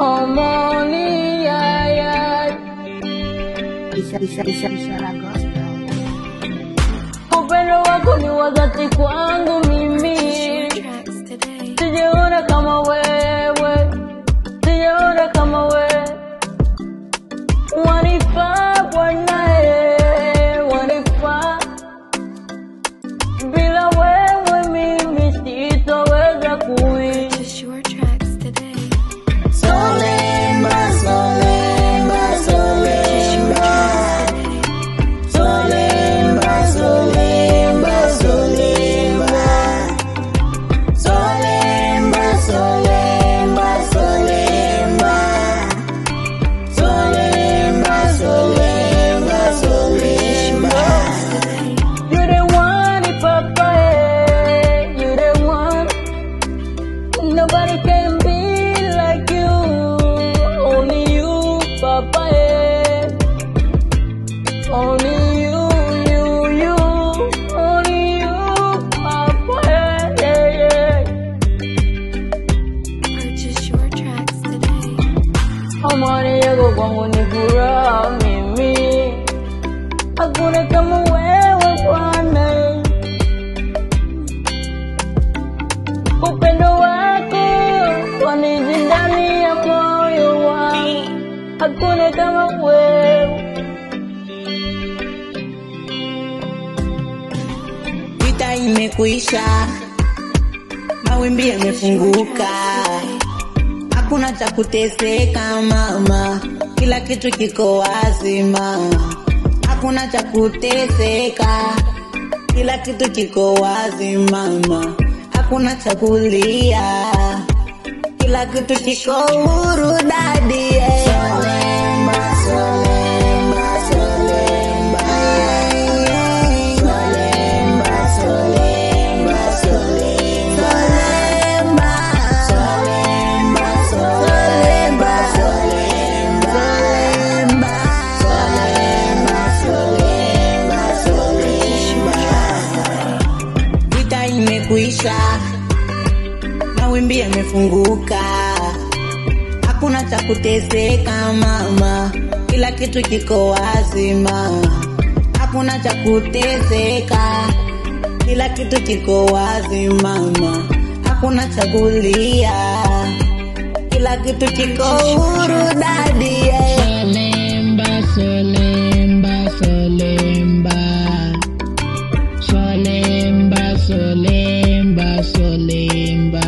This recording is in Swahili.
Omoni, yeah. Ishara gospel. Upendo wako ni wa dhati kwangu mimi. Sijaona kama wewe, sijaona kama wewe. Wanifaa Bwana, wanifaa. Bila wewe mimi sitaweza kuishi. Solemba, solemba, solemba. Solemba, solemba, solemba. Solemba, solemba, solemba. Solemba, solemba, solemba. You're the one, Papa, you're the one. Nobody can be like you. Only you, Papa, only you, you. Only you, Papa, yeah. Purchase your tracks today. Amani yako kwangu ni furaha mimi. Hakuna kama wewe Bwana. Upendo wako wanizi ndani ya moyo wangu. Hakuna kama wewe. Vita imekuisha, mawimbi yamefunguka, hakuna cha kuteseka mama, kila kitu kiko wazi mama. Hakuna cha kuteseka, kila kitu kiko wazi mama. Hakuna cha kulia, kila kitu kiko huru dadi. Solemba, solemba, solemba. Solemba, solemba, solemba. Solemba, solemba, solemba. Solemba, solemba, solemba. Vita imekuisha, mawimbi yamefunguka, hakuna cha kuteseka mama, kila kitu kiko wazi mama. Hakuna cha kuteseka, kila kitu kiko wazi mama. Hakuna cha kulia, kila kitu kiko huru dadi. Solemba, solemba, solemba. Solemba, solemba, solemba.